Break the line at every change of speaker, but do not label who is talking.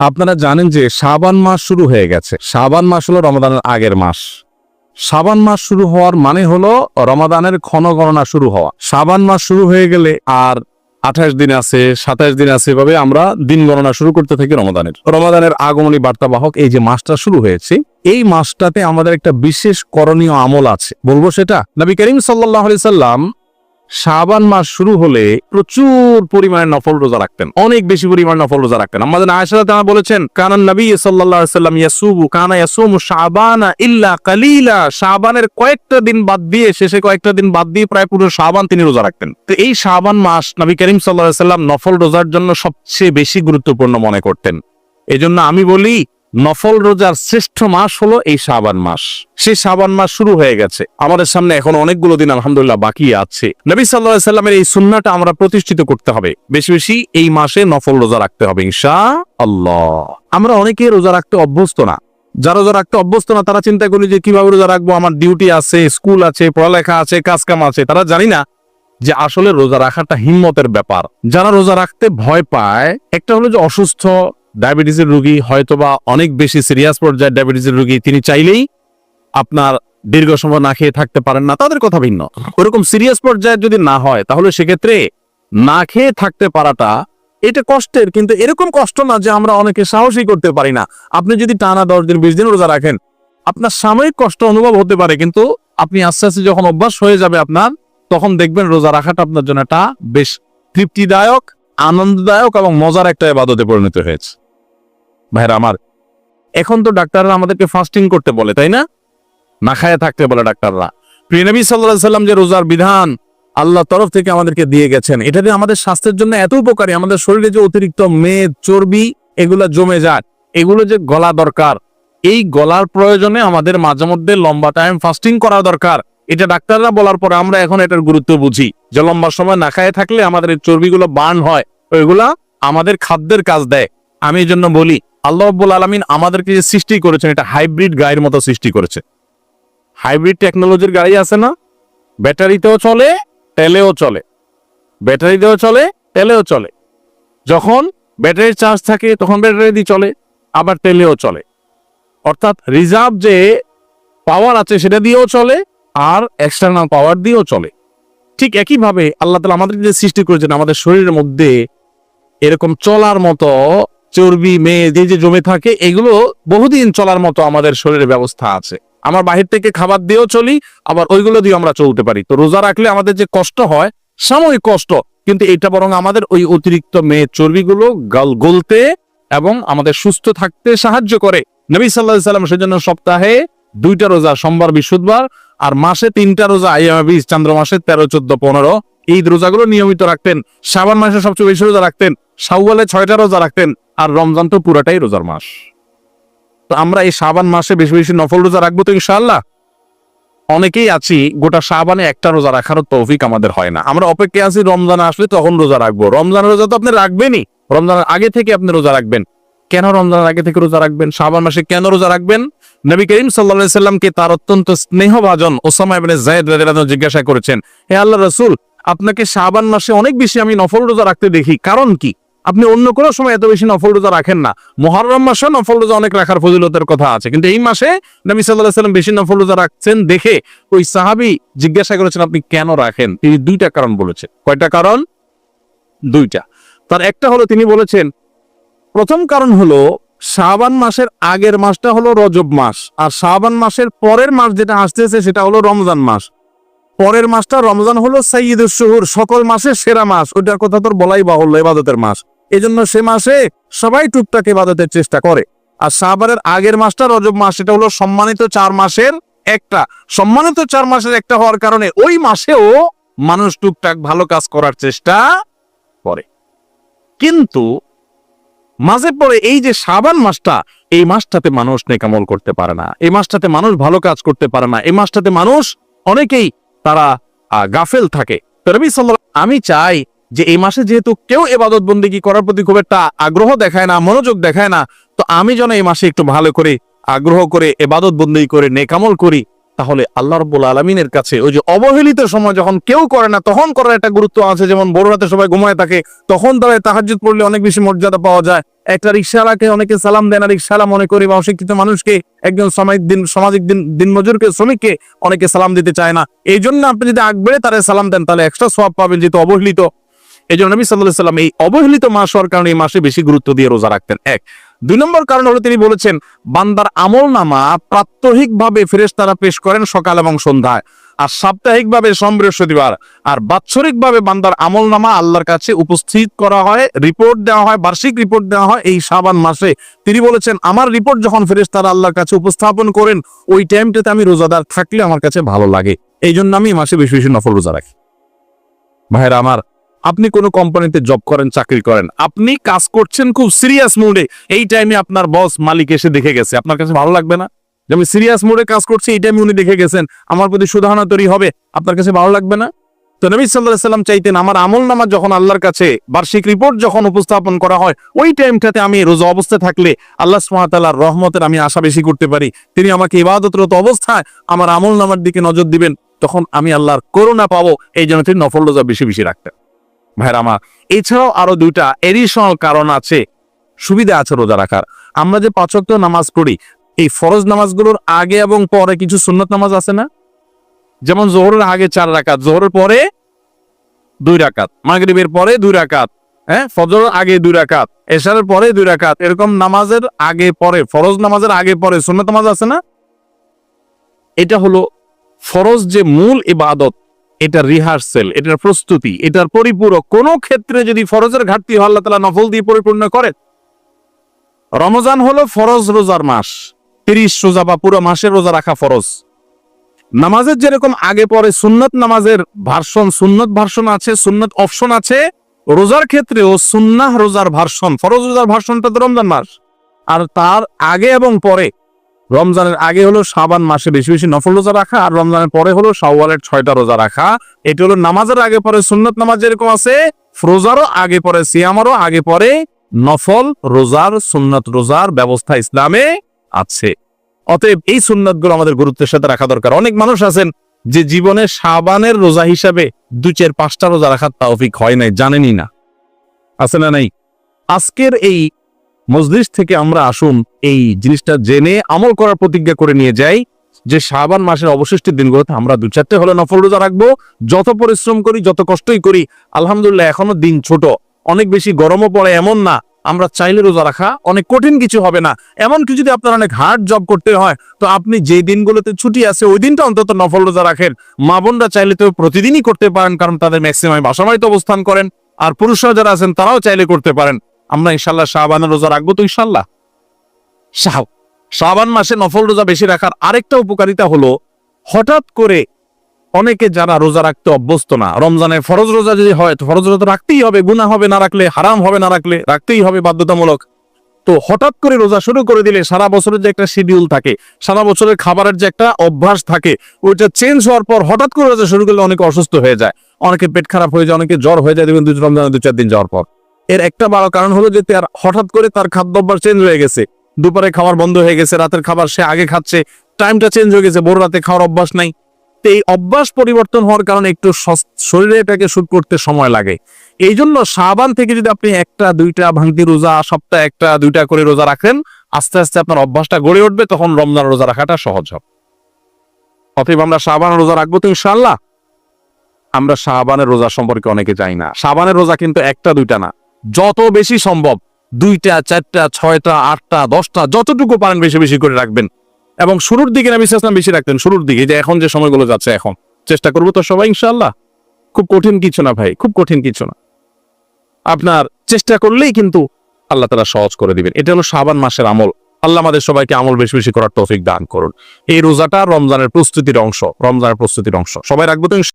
আপনারা জানেন যে শাবান মাস শুরু হয়ে গেছে। শাবান মাস হলো রমাদানের আগের মাস। শাবান মাস শুরু হওয়ার মানে হলো রমাদানের ক্ষণগণনা শুরু হওয়া। শাবান মাস শুরু হয়ে গেলে আর 28 দিন আছে, 27 দিন আছে, এভাবে আমরা দিন গণনা শুরু করতে থাকি রমাদানের আগমনী বার্তাবাহক এই যে মাসটা শুরু হয়েছে, এই মাসটাতে আমাদের একটা বিশেষ করণীয় আমল আছে, বলবো সেটা। নবী করিম সাল্লাল্লাহু আলাইহি সাল্লাম শাবান মাস শুরু হলে প্রচুর পরিমাণে নফল রোজা রাখতেন, অনেক বেশি পরিমাণে নফল রোজা রাখতেন। আমাদের আয়েশা তাআলা বলেছেন, কানান নবী সাল্লাল্লাহু আলাইহি সাল্লাম ইয়াসুমু শাবানা ইল্লা কালিলা, শাবানের কয়েকটা দিন বাদ দিয়ে, শেষে কয়েকটা দিন বাদ দিয়ে প্রায় পুরো শাবান তিনি রোজা রাখতেন। তো এই শাবান মাস নবী করিম সাল্লাল্লাহু আলাইহি সাল্লাম নফল রোজার জন্য সবচেয়ে বেশি গুরুত্বপূর্ণ মনে করতেন। এজন্য আমি বলি, নফল রোজার শ্রেষ্ঠ মাস হলো এই শাবান মাস। সেই শাবান মাস শুরু হয়ে গেছে, আমাদের সামনে এখন অনেকগুলো দিন আলহামদুলিল্লাহ বাকি আছে। নবী সাল্লাল্লাহু আলাইহি সাল্লামের এই সুন্নাহটা আমরা প্রতিষ্ঠিত করতে হবে, বেশি বেশি এই মাসে নফল রোজা রাখতে হবে ইনশাআল্লাহ। আমরা অনেকে রোজা রাখতে অভ্যস্ত না। যারা রোজা রাখতে অভ্যস্ত না তারা চিন্তা করি যে কিভাবে রোজা রাখবো, আমার ডিউটি আছে, স্কুল আছে, পড়ালেখা আছে, কাজকাম আছে। তারা জানি না যে আসলে রোজা রাখাটা হিম্মতের ব্যাপার। যারা রোজা রাখতে ভয় পায়, একটা হলো যে অসুস্থ ডায়াবেটিসের রোগী, হয়তোবা অনেক বেশি সিরিয়াস পর্যায়ে ডায়াবেটিসের রোগী, তিনি চাইলেই আপনার দীর্ঘ সময় না খেয়ে থাকতে পারেন না, তাদের কথা ভিন্ন। ওরকম সিরিয়াস পর্যায়ে যদি না হয় তাহলে সেক্ষেত্রে না খেয়ে থাকতে পারাটা এটা কষ্টের, কিন্তু এরকম কষ্ট না যে আমরা অনেকে সাহসই করতে পারি না। আপনি যদি টানা 10 দিন 20 দিন রোজা রাখেন, আপনার সাময়িক কষ্ট অনুভব হতে পারে, কিন্তু আপনি আস্তে আস্তে যখন অভ্যাস হয়ে যাবে আপনার, তখন দেখবেন রোজা রাখাটা আপনার জন্য একটা বেশ তৃপ্তিদায়ক, আনন্দদায়ক এবং মজার একটা ইবাদতে পরিণত হয়েছে। ভাইরা আমার, এখন তো ডাক্তাররা আমাদেরকে ফাস্টিং করতে বলে, তাই না? না খায় থাকতে বলে ডাক্তাররা। প্রিয় নবী সাল্লাল্লাহু আলাইহি সাল্লাম যে রোজার বিধান আল্লাহ তরফ থেকে আমাদেরকে দিয়ে গেছেন, এটা দিয়ে আমাদের স্বাস্থ্যের জন্য এত উপকারী। আমাদের শরীরে যে অতিরিক্ত মেদ, চর্বি এগুলা জমে যায়, এগুলো যে গলা দরকার, এই গলার প্রয়োজনে আমাদের মাঝে মধ্যে লম্বা টাইম ফাস্টিং করা দরকার। এটা ডাক্তাররা বলার পরে আমরা এখন এটার গুরুত্ব বুঝি, যে লম্বা সময় না খায় থাকলে আমাদের এই চর্বিগুলো বার্ন হয়, ওইগুলা আমাদের খাদ্যের কাজ দেয়। আমি এই জন্য বলি, আল্লাহ রাব্বুল আলামিন আমাদেরকে যে সৃষ্টি করেছেন, এটা হাইব্রিড গাড়ির মতো সৃষ্টি করেছে। হাইব্রিড টেকনোলজির গাড়ি আছে না, ব্যাটারিতেও চলে, তেলেও চলে, ব্যাটারিতেও চলে, তেলেও চলে। যখন ব্যাটারির চার্জ থাকে তখন ব্যাটারি দিয়ে চলে, আবার তেলেও চলে। অর্থাৎ রিজার্ভ যে পাওয়ার আছে সেটা দিয়েও চলে, আর এক্সটার্নাল পাওয়ার দিয়েও চলে। ঠিক একইভাবে আল্লাহ তাআলা আমাদেরকে যে সৃষ্টি করেছেন, আমাদের শরীরের মধ্যে এরকম চলার মতো চর্বি মেদ যে জমে থাকে, এগুলো বহুদিন চলার মতো আমাদের শরীরে ব্যবস্থা আছে। আমার বাহির থেকে খাবার দিয়েও চলি, আবার ওইগুলো দিয়ে আমরা চলতে পারি। তো রোজা রাখলে আমাদের যে কষ্ট হয়, সাময়িক কষ্ট, কিন্তু এটা বরং আমাদের ওই অতিরিক্ত মেদ চর্বিগুলো গলতে এবং আমাদের সুস্থ থাকতে সাহায্য করে। নবী সাল্লাল্লাহু আলাইহি সাল্লাম সেজন্য সপ্তাহে 2টা রোজা, সোমবার বৃহস্পতিবার, আর মাসে 3টা রোজা, আইয়ামে বীজ, চন্দ্র মাসে 13, 14, 15 এই রোজাগুলো নিয়মিত রাখতেন। শাবান মাসে সবচেয়ে বেশি রোজা রাখতেন, শাওয়ালে 6টা রোজা রাখতেন, আর রমজান তো পুরাটাই রোজার মাস। তো আমরা এই শাবান মাসে বেশি বেশি নফল রোজা রাখবো তো ইনশাআল্লাহ। অনেকেই আছি গোটা শাবানে একটা রোজা রাখারও তৌফিক আমাদের হয় না। আমরা অপেক্ষায় আছি রমজান আসলে তখন রোজা রাখবো। রমজানের রোজা তো আপনি রাখবেনই, রমজানের আগে থেকে আপনি রোজা রাখবেন। কেন রমজানের আগে থেকে রোজা রাখবেন? শাবান মাসে কেন রোজা রাখবেন? নবী করিম সাল্লাল্লাহু আলাইহি সাল্লামকে তার অত্যন্ত স্নেহভাজন ওসামা ইবনে যায়েদ রাদিয়াল্লাহু আনহু জিজ্ঞাসা করেছেন, হে আল্লাহর রাসূল, আপনাকে শাবান মাসে অনেক বেশি আমি নফল রোজা রাখতে দেখি, কারণ কি? আপনি অন্য কোনো সময় এত বেশি নফল রোজা রাখেন না। মুহররম মাসে নফল রোজা অনেক রাখার ফজিলতের কথা আছে, কিন্তু এই মাসে নবী সাল্লাল্লাহু আলাইহি সাল্লাম বেশি নফল রোজা রাখছেন দেখে ওই সাহাবী জিজ্ঞাসা করেছেন, আপনি কেন রাখেন? তিনি 2টা কারণ বলেছেন। কয়টা কারণ? 2টা। তার একটা হলো, তিনি বলেছেন, প্রথম কারণ হলো শাবান মাসের আগের মাসটা হলো রজব মাস, আর শাবান মাসের পরের মাস যেটা আসতেছে সেটা হলো রমজান মাস। পরের মাসটা রমজান হলো সাইয়্যিদুশ শুহুর, সকল মাসের সেরা মাস। ওইটার কথা তোর বলাই বাহুল্য, ইবাদতের মাস। এজন্য সে মাসে সবাই টুকটাক ইবাদতের চেষ্টা করে। আর শাবানের আগের মাসটা রজব মাস, এটা হলো সম্মানিত 4 মাসের একটা। সম্মানিত 4 মাসের একটা হওয়ার কারণে ওই মাসেও মানুষ টুকটাক ভালো কাজ করার চেষ্টা করে। কিন্তু মাঝে পড়ে এই যে শাবান মাসটা, এই মাসটাতে মানুষ নেক আমল করতে পারে না, এই মাসটাতে মানুষ ভালো কাজ করতে পারে না, এই মাসটাতে মানুষ অনেকেই তারা গাফেল থাকে। নবী সাল্লাল্লাহু, আমি চাই যে এই মাসে যেহেতু কেউ ইবাদত বন্দেগী করার প্রতি খুব একটা আগ্রহ দেখায় না, মনোযোগ দেখায় না, তো আমি যেন এই মাসে একটু ভালো করে আগ্রহ করে ইবাদত বন্দেগী করে নেক আমল করি। তাহলে আল্লাহ রাব্বুল আলামিনের কাছে ওই যে অবহেলিত সময় যখন কেউ করে না তখন করার একটা গুরুত্ব আছে। যেমন ভোর রাতে সবাই ঘুমায় থাকে, তখন তারা তাহাজ্জুদ পড়লে অনেক বেশি মর্যাদা পাওয়া যায়। একটা রিকশাওয়ালাকে অনেকে সালাম দেন, আর রিকশাওয়ালা মনে করে বা অশিক্ষিত মানুষকে, একজন সামাজিক দিনমজুরকে, শ্রমিককে অনেকে সালাম দিতে চায় না। এই জন্য আপনি যদি আগ বেড়ে তারা সালাম দেন তাহলে এক্সট্রা সওয়াব পাবেন, যেহেতু অবহেলিত। এই জন্য নবী সাল্লাল্লাহু আলাইহি ওয়াসাল্লাম এই অবহেলিত মাস হওয়ার কারণে এই মাসে বেশি গুরুত্ব দিয়ে রোজা রাখতেন। এক। 2 নম্বর কারণ হলো তিনি বলেছেন বান্দার আমলনামা প্রাত্যহিকভাবে ফেরেশতারা পেশ করেন সকাল এবং সন্ধ্যায়, আর সাপ্তাহিকভাবে সোম বৃহস্পতিবার, আর বাৎসরিকভাবে বান্দার আমলনামা আল্লাহর কাছে উপস্থিত করা হয়, রিপোর্ট দেওয়া হয়, বার্ষিক রিপোর্ট দেওয়া হয় এই শাবান মাসে। তিনি বলেছেন আমার রিপোর্ট যখন ফেরেশতারা আল্লাহর কাছে উপস্থাপন করেন ওই টাইমটাতে আমি রোজাদার থাকলে আমার কাছে ভালো লাগে, এই জন্য আমি মাসে বেশি বেশি নফল রোজা রাখি। ভাইরা আমার, আপনি কোনো কোম্পানিতে জব করেন, চাকরি করেন, আপনি কাজ করছেন খুব সিরিয়াস মুডে, এই টাইমে আপনার বস মালিক এসে দেখে গেছে, আপনার কাছে ভালো লাগবে না? যে আমি সিরিয়াস মুডে কাজ করছি, এই টাইমে উনি দেখে গেছেন, আমার প্রতি সুধারণা তৈরি হবে, আপনার কাছে ভালো লাগবে না? তো নবী সাল্লাল্লাহু আলাইহি ওয়াসাল্লাম চাইতেন আমার আমলনামা যখন আল্লাহর কাছে বার্ষিক রিপোর্ট যখন উপস্থাপন করা হয় ওই টাইমটাতে আমি রোজা অবস্থায় থাকলে আল্লাহ সুবহানাহু ওয়া তাআলার রহমতের আমি আশা বেশি করতে পারি, তিনি আমাকে ইবাদতরত অবস্থায় আমার আমলনামার দিকে নজর দিবেন, তখন আমি আল্লাহর করুণা পাবো, এই জন্য তিনি নফল রোজা বেশি বেশি রাখতেন। ভাইরা আমার, এছাড়াও আরো 2টা এডিশনাল কারণ আছে, সুবিধা আছে রোজা রাখার। আমরা যে 5 ওয়াক্ত নামাজ পড়ি, এই ফরজ নামাজগুলোর আগে এবং পরে কিছু সুন্নত নামাজ আছে না? যেমন যোহরের আগে 4 রাকাত, যোহরের পরে 2 রাকাত, মাগরিবের পরে 2 রাকাত, ফজরের আগে 2 রাকাত, এশারের পরে 2 রাকাত, এরকম নামাজের আগে পরে, ফরজ নামাজের আগে পরে সুন্নত নামাজ আছে না? এটা হলো ফরজ যে মূল ইবাদত, এটা রিহার্সেল, এটার প্রস্তুতি, এটার পরিপূরক। কোন ক্ষেত্রে যদি ফরজের ঘাটতি হয় আল্লাহ তাআলা নফল দিয়ে পরিপূর্ণ করেন। রমজান হলো ফরজ রোজার মাস, 30 রোজা বা পুরো মাসের রোজা রাখা ফরজ। নামাজের যেরকম আগে পরে সুন্নত নামাজের ভার্সন, সুন্নত ভার্সন আছে, সুন্নত অপশন আছে, রোজার ক্ষেত্রেও সুন্নাহ রোজার ভার্সন, ফরজ রোজার ভার্সনটা তো রমজান মাস, আর তার আগে এবং পরে, রমজানের আগে হলো শাবান মাসে বেশি বেশি নফল রোজা রাখা, আর রমজানের পরে হলো শাওয়ালের 6টা রোজা রাখা। এটা হলো নামাজের আগে পরে সুন্নত নামাজ যেরকম আছে, রোজারও আগে পরে, সিয়ামারও আগে পরে নফল রোজার, সুন্নত রোজার ব্যবস্থা ইসলামে আছে। অতএব এই সুন্নতগুলো আমাদের গুরুত্বের সাথে রাখা দরকার। অনেক মানুষ আছেন যে জীবনে শাবানের রোজা হিসাবে 2, 4, 5টা রোজা রাখার তৌফিক হয় নাই, জানেনই না, আছে না নাই? আজকের এই মজলিস থেকে আমরা আসুন এই জিনিসটা জেনে আমল করার প্রতিজ্ঞা করে নিয়ে যাই যে শাবান মাসের অবশিষ্ট দিনগুলোতে আমরা 2-4টে হলে নফল রোজা রাখবো। যত পরিশ্রম করি, যত কষ্টই করি, আলহামদুলিল্লাহ এখনো দিন ছোট, অনেক বেশি গরমও পড়ে এমন না, আমরা চাইলে রোজা রাখা অনেক কঠিন কিছু হবে না। এমনকি যদি আপনার অনেক হার্ড জব করতে হয় তো আপনি যে দিনগুলোতে ছুটি আছে ওই দিনটা অন্তত নফল রোজা রাখেন। মা বোনরা চাইলে তো প্রতিদিনই করতে পারেন, কারণ তাদের ম্যাক্সিমাম বাসা বাড়িতে অবস্থান করেন, আর পুরুষরা যারা আছেন তারাও চাইলে করতে পারেন। আমরা ইনশাল্লাহ শাবানের রোজা রাখবো তো ইনশাল্লাহ। শাবান মাসে নফল রোজা বেশি রাখার আরেকটা উপকারিতা হলো, হঠাৎ করে অনেকে যারা রোজা রাখতে অভ্যস্ত না, রমজানে ফরজ রোজা যদি হয় তো ফরজ রোজা রাখতেই হবে, গুনাহ হবে না রাখলে, হারাম হবে না রাখলে, রাখতেই হবে বাধ্যতামূলক। তো হঠাৎ করে রোজা শুরু করে দিলে সারা বছরের যে একটা শিডিউল থাকে, সারা বছরের খাবারের যে একটা অভ্যাস থাকে, ওইটা চেঞ্জ হওয়ার পর হঠাৎ করে রোজা শুরু করলে অনেকে অসুস্থ হয়ে যায়, অনেকে পেট খারাপ হয়ে যায়, অনেকে জ্বর হয়ে যায়, দেখবেন রমজানের 2-4 দিন যাওয়ার পর। এর একটা বড় কারণ হলো যে তার হঠাৎ করে তার খাদ্য অভ্যাস চেঞ্জ হয়ে গেছে, দুপুরে খাবার বন্ধ হয়ে গেছে, রাতের খাবার সে আগে খাচ্ছে, টাইমটা চেঞ্জ হয়ে গেছে, ভোর রাতে খাওয়ার অভ্যাস নাই। এই অভ্যাস পরিবর্তন হওয়ার কারণে একটু শরীরে এটাকে শুট করতে সময় লাগে। এই জন্য শাবান থেকে যদি আপনি 1-2টা ভাঙতি রোজা, সপ্তাহে 1-2টা করে রোজা রাখেন, আস্তে আস্তে আপনার অভ্যাসটা গড়ে উঠবে, তখন রমজান রোজা রাখাটা সহজ হবে। অতএব আমরা শাবান রোজা রাখবো তো ইনশাআল্লাহ। আমরা শাবানের রোজা সম্পর্কে অনেকে জানি না। শাবানের রোজা কিন্তু 1-2টা না, যত বেশি সম্ভব 2টা, 4টা, 6টা, 8টা, 10টা, যতটুকু পারেন বেশি বেশি করে রাখবেন। এবং শুরুর দিকে নবী সাল্লাল্লাহু আলাইহি ওয়াসাল্লাম বেশি রাখতেন, শুরুর দিকে, যে এখন যে সময়গুলো যাচ্ছে, এখন চেষ্টা করবো তো সবাই ইনশাআল্লাহ। খুব কঠিন কিছু না ভাই, খুব কঠিন কিছু না, আপনার চেষ্টা করলেই কিন্তু আল্লাহ তাআলা সহজ করে দিবেন। এটা হলো শাবান মাসের আমল। আল্লাহ আমাদের সবাইকে আমল বেশি বেশি করার তৌফিক দান করুন। এই রোজাটা রমজানের প্রস্তুতির অংশ, রমজানের প্রস্তুতির অংশ। সবাই রাখবো তো।